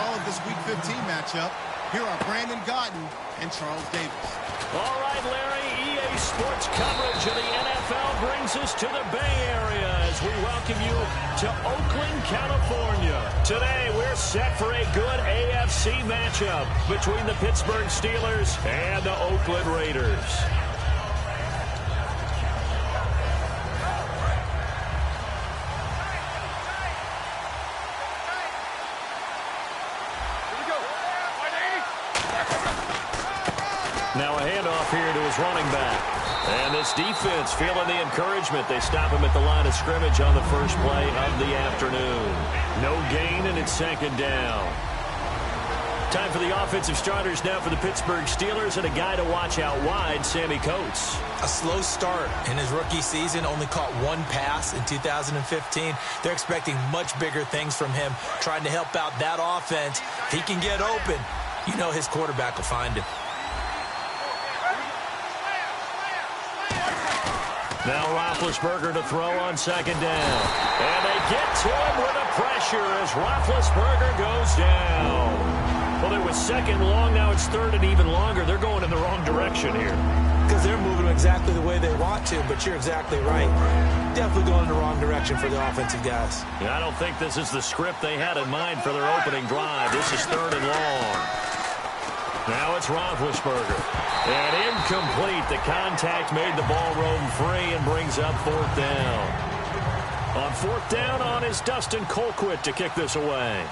all of this Week 15 matchup. Here are Brandon Gaudin and Charles Davis. All right, Larry, EA Sports coverage of the NFL brings us to the Bay Area as we welcome you to Oakland, California. Today, we're set for a good AFC matchup between the Pittsburgh Steelers and the Oakland Raiders. Now a handoff here to his running back. And this defense feeling the encouragement. They stop him at the line of scrimmage on the first play of the afternoon. No gain, and it's second down. Time for the offensive starters now for the Pittsburgh Steelers, and a guy to watch out wide, Sammy Coates. A slow start in his rookie season, only caught one pass in 2015. They're expecting much bigger things from him, trying to help out that offense. If he can get open, you know his quarterback will find him. Now Roethlisberger to throw on second down. And they get to him with the pressure as Roethlisberger goes down. Well, it was second long. Now it's third and even longer. They're going in the wrong direction here. Because they're moving exactly the way they want to, but you're exactly right. Definitely going in the wrong direction for the offensive guys. Yeah, I don't think this is the script they had in mind for their opening drive. This is third and long. Now it's Roethlisberger. And incomplete. The contact made the ball roam free and brings up fourth down. On fourth down on is Dustin Colquitt to kick this away.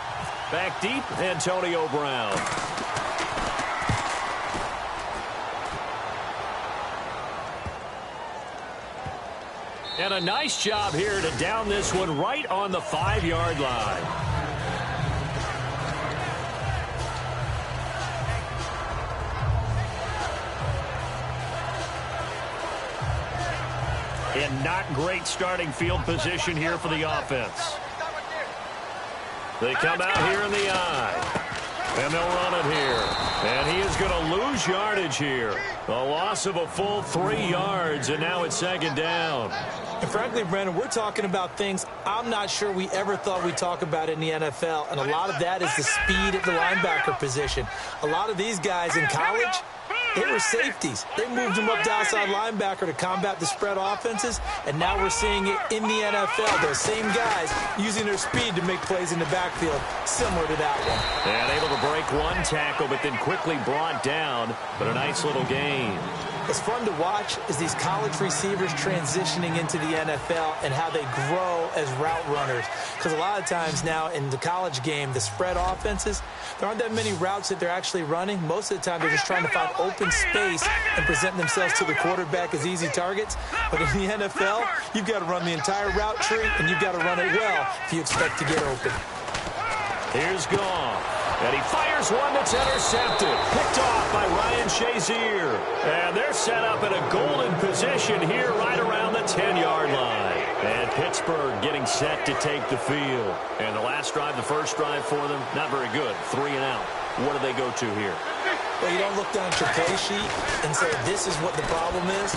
Back deep, Antonio Brown. And a nice job here to down this one right on the 5-yard line. And not great starting field position here for the offense. They come out here in the eye. And they'll run it here. And he is going to lose yardage here. A loss of a full 3 yards, and now it's second down. And frankly, Brandon, we're talking about things I'm not sure we ever thought we'd talk about in the NFL. And a lot of that is the speed at the linebacker position. A lot of these guys in college, they were safeties. They moved them up to outside linebacker to combat the spread offenses, and now we're seeing it in the NFL. Those same guys using their speed to make plays in the backfield, similar to that one. And able to break one tackle, but then quickly brought down, but a nice little gain. What's fun to watch is these college receivers transitioning into the NFL and how they grow as route runners. Because a lot of times now in the college game, the spread offenses, there aren't that many routes that they're actually running. Most of the time, they're just trying to find open space and present themselves to the quarterback as easy targets. But in the NFL, you've got to run the entire route tree, and you've got to run it well if you expect to get open. Here's Goff. And he fires one that's intercepted. Picked off by Ryan Shazier. And they're set up in a golden position here right around the 10-yard line. And Pittsburgh getting set to take the field. And the last drive, the first drive for them, not very good. 3 and out. What do they go to here? Well, you don't look down at your play sheet and say this is what the problem is.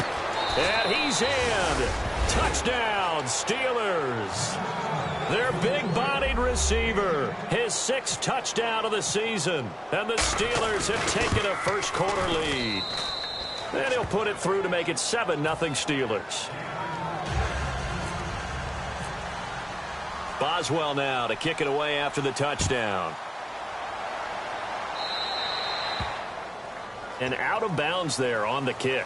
And he's in. Touchdown, Steelers. Their big-bodied receiver, his 6th touchdown of the season. And the Steelers have taken a first-quarter lead. And he'll put it through to make it 7-0 Steelers. Boswell now to kick it away after the touchdown. And out of bounds there on the kick.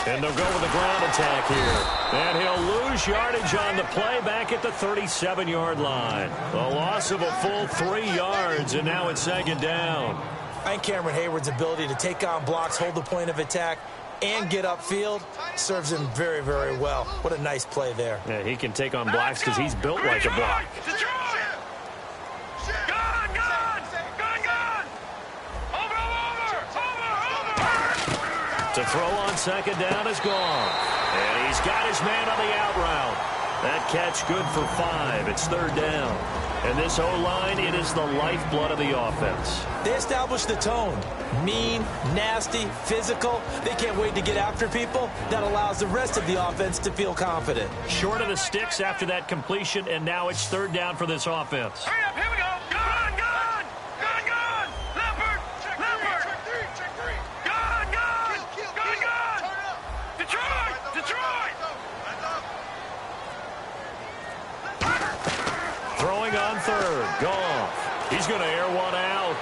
And they'll go with the ground attack here. And he'll lose yardage on the play back at the 37-yard line. A loss of a full 3 yards, and now it's second down. I think Cameron Hayward's ability to take on blocks, hold the point of attack, and get upfield serves him very, very well. What a nice play there. Yeah, he can take on blocks because he's built like a block. To throw on second down is gone. And he's got his man on the out route. That catch good for 5. It's third down. And this O-line, it is the lifeblood of the offense. They established the tone. Mean, nasty, physical. They can't wait to get after people. That allows the rest of the offense to feel confident. Short of the sticks after that completion, and now it's third down for this offense. Hurry up, here we go. Gone, gone. Gone, gone. Leopard, Leopard. Check three. Gone, gone. Gone, gone. Detroit, Detroit. Throwing on third. Goff. He's going to air one out.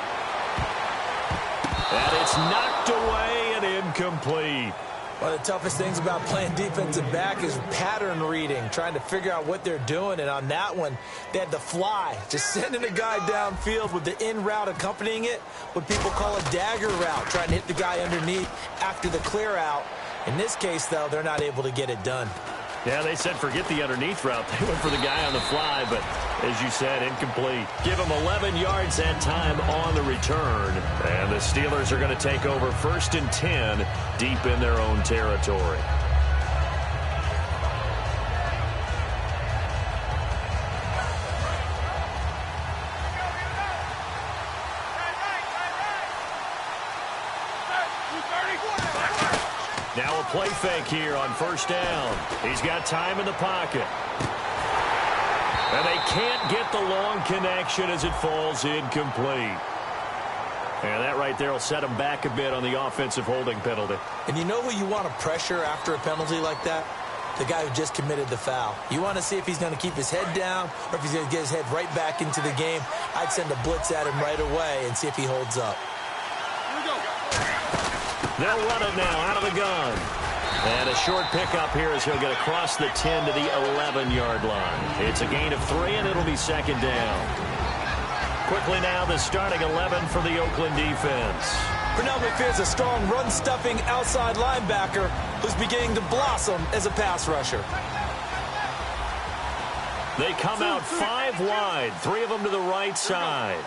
And it's knocked away and incomplete. One of the toughest things about playing defensive back is pattern reading, trying to figure out what they're doing. And on that one, they had the fly, just sending a guy downfield with the in route accompanying it, what people call a dagger route, trying to hit the guy underneath after the clear out. In this case, though, they're not able to get it done. Yeah, they said forget the underneath route. They went for the guy on the fly, but as you said, incomplete. Give him 11 yards that time on the return. And the Steelers are going to take over 1st and 10 deep in their own territory. Now a play fake here on first down. He's got time in the pocket. And they can't get the long connection as it falls incomplete. And that right there will set them back a bit on the offensive holding penalty. And you know who you want to pressure after a penalty like that? The guy who just committed the foul. You want to see if he's going to keep his head down or if he's going to get his head right back into the game. I'd send a blitz at him right away and see if he holds up. They'll run it now out of the gun. And a short pickup here as he'll get across the 10 to the 11-yard line. It's a gain of 3, and it'll be second down. Quickly now, the starting 11 for the Oakland defense. Pernell McPherson's a strong run-stuffing outside linebacker who's beginning to blossom as a pass rusher. They come out 5 wide, 3 of them to the right side.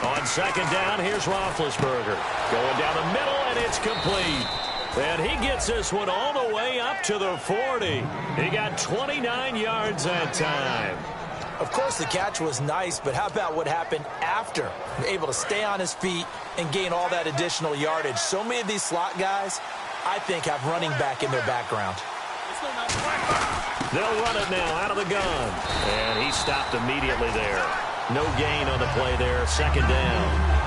On second down, here's Roethlisberger. Going down the middle, and it's complete. And he gets this one all the way up to the 40. He got 29 yards that time. Of course, the catch was nice, but how about what happened after? Able to stay on his feet and gain all that additional yardage. So many of these slot guys, I think, have running back in their background. They'll run it now out of the gun. And he stopped immediately there. No gain on the play there, second down.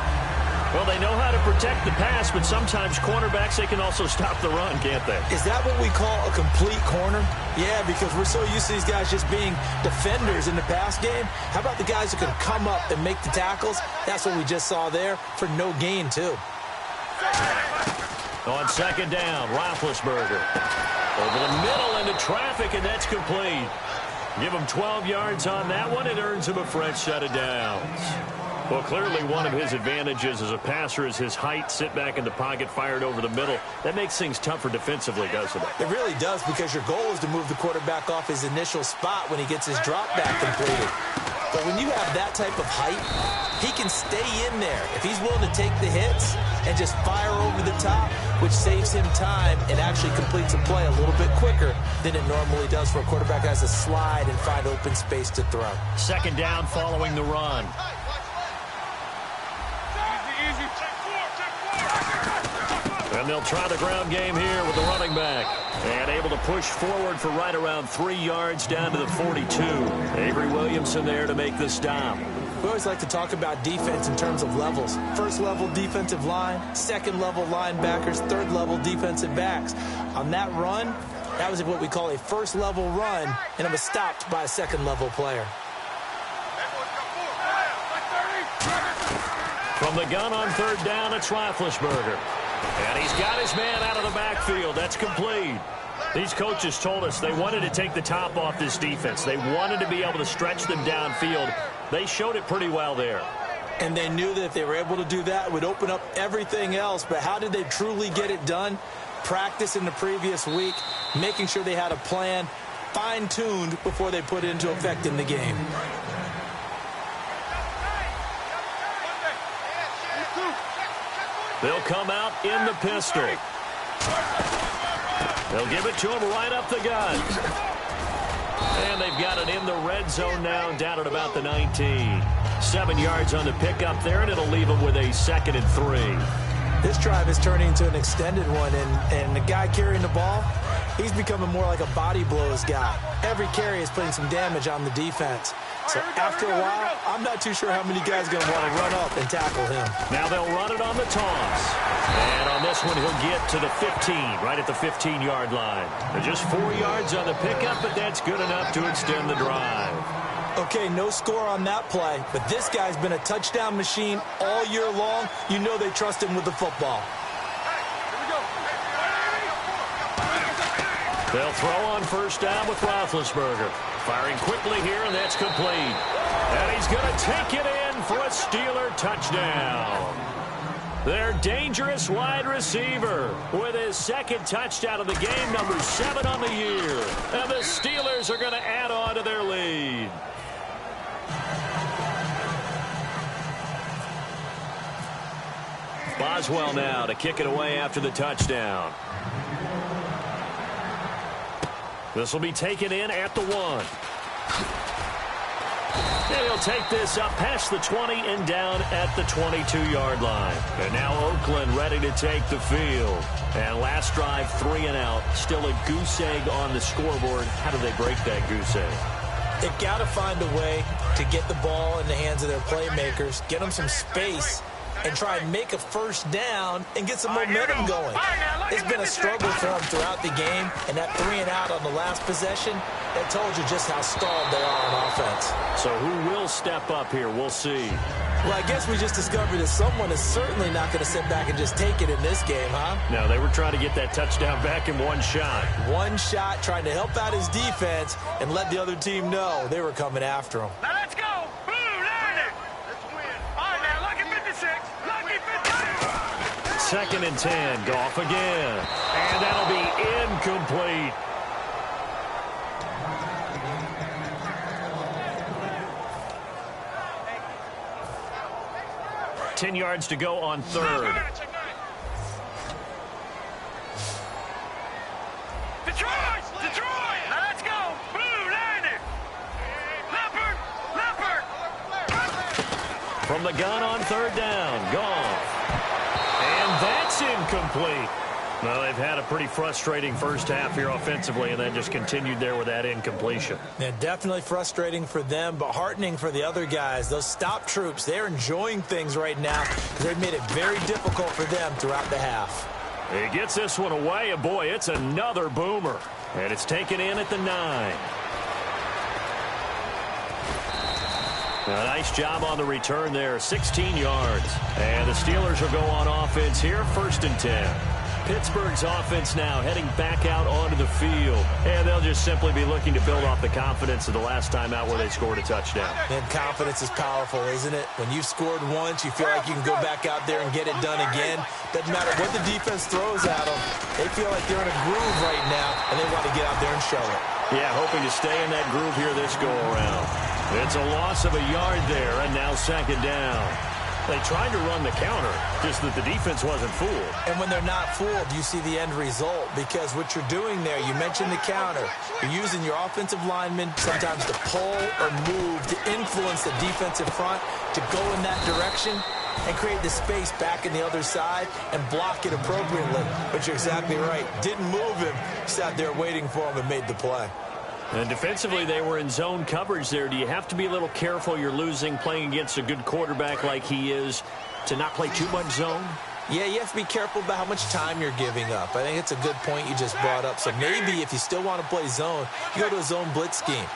Well, they know how to protect the pass, but sometimes cornerbacks, they can also stop the run, can't they? Is that what we call a complete corner? Yeah, because we're so used to these guys just being defenders in the pass game. How about the guys who can come up and make the tackles? That's what we just saw there for no gain, too. On second down, Roethlisberger. Over the middle into traffic, and that's complete. Give him 12 yards on that one. It earns him a fresh set of downs. Well, clearly one of his advantages as a passer is his height, sit back in the pocket, fired over the middle. That makes things tougher defensively, doesn't it? It really does, because your goal is to move the quarterback off his initial spot when he gets his drop back completed. But when you have that type of height, he can stay in there. If he's willing to take the hits and just fire over the top, which saves him time and actually completes a play a little bit quicker than it normally does for a quarterback who has to slide and find open space to throw. Second down following the run. And they'll try the ground game here with the running back. And able to push forward for right around 3 yards down to the 42. Avery Williamson there to make the stop. We always like to talk about defense in terms of levels. First level defensive line, second level linebackers, third level defensive backs. On that run, that was what we call a first level run, and it was stopped by a second level player. From the gun on third down, it's Roethlisberger. And he's got his man out of the backfield. That's complete. These coaches told us they wanted to take the top off this defense. They wanted to be able to stretch them downfield. They showed it pretty well there. And they knew that if they were able to do that, it would open up everything else. But how did they truly get it done? Practice in the previous week, making sure they had a plan, fine-tuned before they put it into effect in the game. They'll come out in the pistol. They'll give it to him right up the gut. And they've got it in the red zone now, down at about the 19. 7 yards on the pickup there, and it'll leave them with a 2nd and 3. This drive is turning into an extended one, and the guy carrying the ball, he's becoming more like a body blows guy. Every carry is putting some damage on the defense. So after a while, I'm not too sure how many guys are going to want to run up and tackle him. Now they'll run it on the toss. And on this one, he'll get to the 15, right at the 15-yard line. Just 4 yards on the pickup, but that's good enough to extend the drive. Okay, no score on that play, but this guy's been a touchdown machine all year long. You know they trust him with the football. They'll throw on first down with Roethlisberger. Firing quickly here, and that's complete. And he's going to take it in for a Steeler touchdown. Their dangerous wide receiver with his 2nd touchdown of the game, number 7 on the year. And the Steelers are going to add on to their lead. Boswell now to kick it away after the touchdown. This will be taken in at the 1. And he'll take this up past the 20 and down at the 22-yard line. And now Oakland ready to take the field. And last drive, 3 and out. Still a goose egg on the scoreboard. How do they break that goose egg? They've got to find a way to get the ball in the hands of their playmakers, get them some space, and try and make a first down and get some momentum going. It's been a struggle for them throughout the game, and that 3 and out on the last possession, that told you just how stalled they are on offense. So who will step up here? We'll see. Well, I guess we just discovered that someone is certainly not going to sit back and just take it in this game, huh? No, they were trying to get that touchdown back in one shot. One shot, trying to help out his defense and let the other team know they were coming after him. Now let's go. Boom, Larry. Let's win. All right, now, lucky 56. Lucky 56. 2nd and 10. Goff again. And that'll be incomplete. Ten yards to go on 3rd. Detroit! Detroit! Now let's go! Blue, Larry! Leopard! Leopard! From the gun on 3rd down. Goff. And that's incomplete. Well, they've had a pretty frustrating first half here offensively, and then just continued there with that incompletion. Yeah, definitely frustrating for them, but heartening for the other guys. Those stop troops, they're enjoying things right now because they've made it very difficult for them throughout the half. He gets this one away, and boy, it's another boomer. And it's taken in at the 9. A nice job on the return there, 16 yards. And the Steelers will go on offense here, 1st and 10. Pittsburgh's offense now heading back out onto the field. And they'll just simply be looking to build off the confidence of the last time out where they scored a touchdown. And confidence is powerful, isn't it? When you've scored once, you feel like you can go back out there and get it done again. Doesn't matter what the defense throws at them. They feel like they're in a groove right now, and they want to get out there and show it. Yeah, hoping to stay in that groove here this go-around. It's a loss of a yard there, and now 2nd down. They tried to run the counter, just that the defense wasn't fooled. And when they're not fooled, you see the end result, because what you're doing there, you mentioned the counter. You're using your offensive linemen sometimes to pull or move, to influence the defensive front, to go in that direction and create the space back in the other side and block it appropriately. But you're exactly right. Didn't move him, sat there waiting for him and made the play. And defensively, they were in zone coverage there. Do you have to be a little careful? You're losing, playing against a good quarterback like he is, to not play too much zone? Yeah, you have to be careful about how much time you're giving up. I think it's a good point you just brought up. So maybe if you still want to play zone, you go to a zone blitz scheme.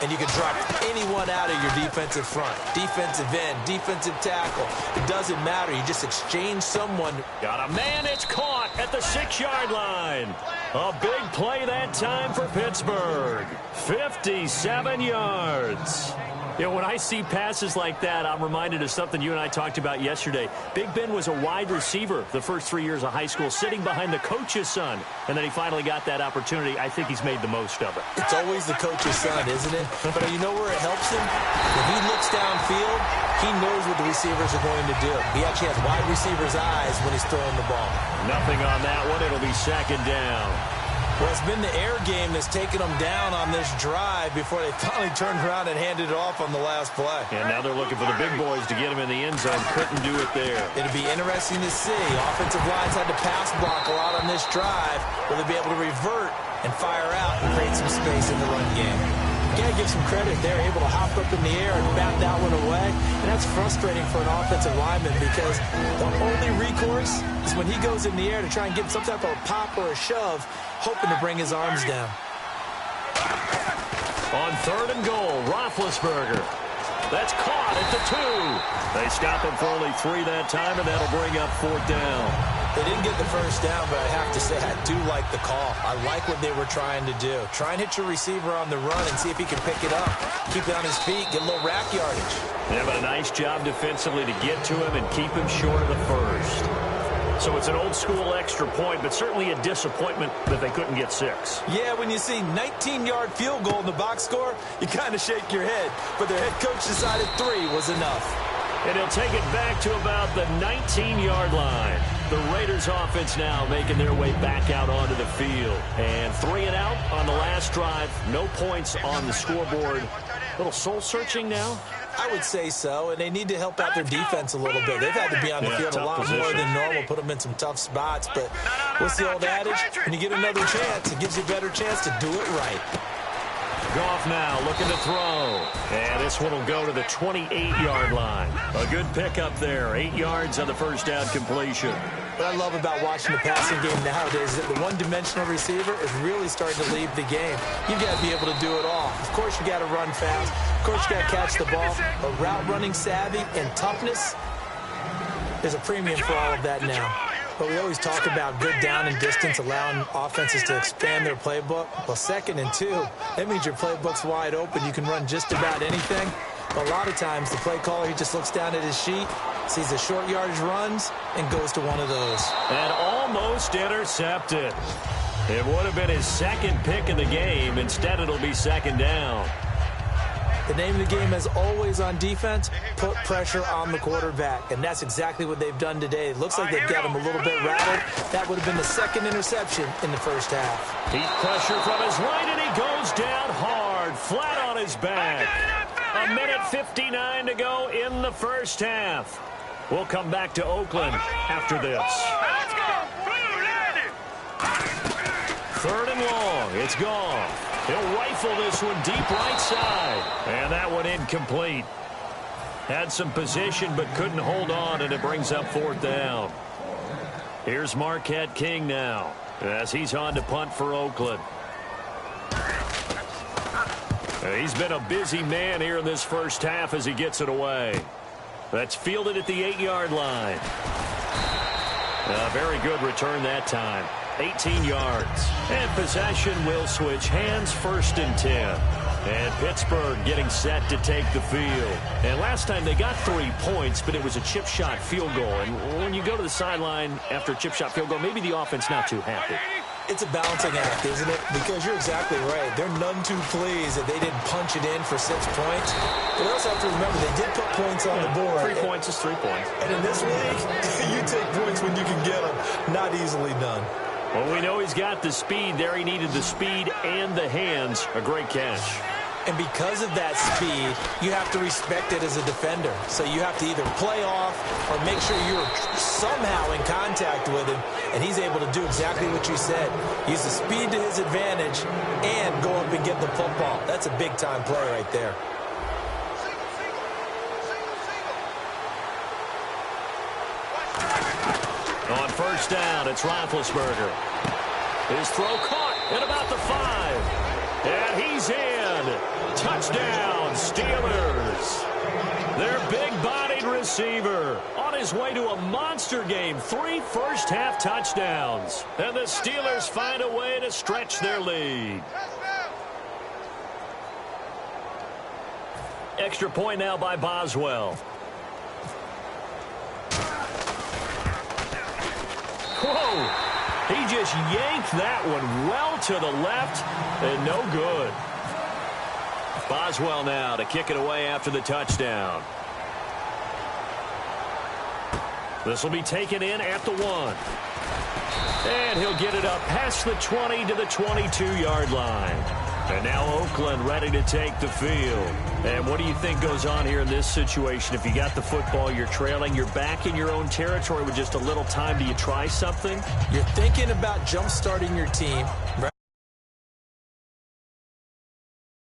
And you can drop anyone out of your defensive front. Defensive end, defensive tackle. It doesn't matter. You just exchange someone. Got a man. It's caught at the 6-yard line. A big play that time for Pittsburgh. 57 yards. You know, when I see passes like that, I'm reminded of something you and I talked about yesterday. Big Ben was a wide receiver the first 3 years of high school, sitting behind the coach's son. And then he finally got that opportunity. I think he's made the most of it. It's always the coach's son, isn't it? But you know where it helps him? When he looks downfield, he knows what the receivers are going to do. He actually has wide receivers' eyes when he's throwing the ball. Nothing on that one. It'll be second down. Well, it's been the air game that's taken them down on this drive before they finally turned around and handed it off on the last play. And now they're looking for the big boys to get him in the end zone. Couldn't do it there. It'll be interesting to see. Offensive lines had to pass block a lot on this drive. Will they be able to revert and fire out and create some space in the run game? You got to give some credit. They're able to hop up in the air and bat that one away. And that's frustrating for an offensive lineman because the only recourse is when he goes in the air to try and get some type of a pop or a shove, hoping to bring his arms down. On 3rd and goal, Roethlisberger. That's caught at the 2. They stop him for only 3 that time, and that'll bring up 4th down. They didn't get the first down, but I have to say I do like the call. I like what they were trying to do. Try and hit your receiver on the run and see if he can pick it up. Keep it on his feet, get a little rack yardage. Yeah, but a nice job defensively to get to him and keep him short of the first. So it's an old-school extra point, but certainly a disappointment that they couldn't get 6. Yeah, when you see 19-yard field goal in the box score, you kind of shake your head. But their head coach decided 3 was enough. And he'll take it back to about the 19-yard line. The Raiders offense now making their way back out onto the field. And 3 and out on the last drive. No points on the scoreboard. A little soul-searching now? I would say so, and they need to help out their defense a little bit. They've had to be on the field a lot more than normal, put them in some tough spots. But what's the old adage? When you get another chance, it gives you a better chance to do it right. Goff now looking to throw. And this one will go to the 28-yard line. A good pickup there. 8 yards on the first down completion. What I love about watching the passing game nowadays is that the one-dimensional receiver is really starting to leave the game. You've got to be able to do it all. Of course, you got to run fast. Of course, you got to catch the ball. But route running savvy and toughness, there's a premium for all of that now. But we always talk about good down and distance, allowing offenses to expand their playbook. Well, 2nd and 2, that means your playbook's wide open. You can run just about anything. But a lot of times, the play caller, he just looks down at his sheet, sees the short yardage runs, and goes to one of those. And almost intercepted. It would have been his 2nd pick in the game. Instead, it'll be 2nd down. The name of the game, as always on defense, put pressure on the quarterback. And that's exactly what they've done today. It looks like they've got him a little bit rattled. That would have been the 2nd interception in the first half. Heat pressure from his right, and he goes down hard, flat on his back. 1:59 to go in the first half. We'll come back to Oakland after this. 3rd and long. It's gone. He'll rifle this one deep right side. And that one incomplete. Had some position but couldn't hold on, and it brings up 4th down. Here's Marquette King now as he's on to punt for Oakland. He's been a busy man here in this first half as he gets it away. That's fielded at the 8-yard line. A very good return that time. 18 yards. And possession will switch hands, 1st and 10. And Pittsburgh getting set to take the field. And last time they got 3 points, but it was a chip shot field goal. And when you go to the sideline after a chip shot field goal, maybe the offense not too happy. It's a balancing act, isn't it? Because you're exactly right. They're none too pleased that they didn't punch it in for 6 points. But they also have to remember they did put points on the board. 3 points is 3 points. And in this league, you take points when you can get them. Not easily done. Well, we know he's got the speed there. He needed the speed and the hands. A great catch. And because of that speed, you have to respect it as a defender. So you have to either play off or make sure you're somehow in contact with him. And he's able to do exactly what you said. Use the speed to his advantage and go up and get the football. That's a big-time play right there. On 1st down, it's Roethlisberger. His throw caught at about the 5. And he's in. Touchdown, Steelers. Their big-bodied receiver on his way to a monster game. 3 first-half touchdowns. And the Steelers find a way to stretch their lead. Extra point now by Boswell. Whoa! He just yanked that one well to the left and no good. Boswell now to kick it away after the touchdown. This will be taken in at the 1. And he'll get it up past the 20 to the 22-yard line. And now Oakland ready to take the field. And what do you think goes on here in this situation? If you got the football, you're trailing, you're back in your own territory with just a little time. Do you try something? You're thinking about jump-starting your team, right?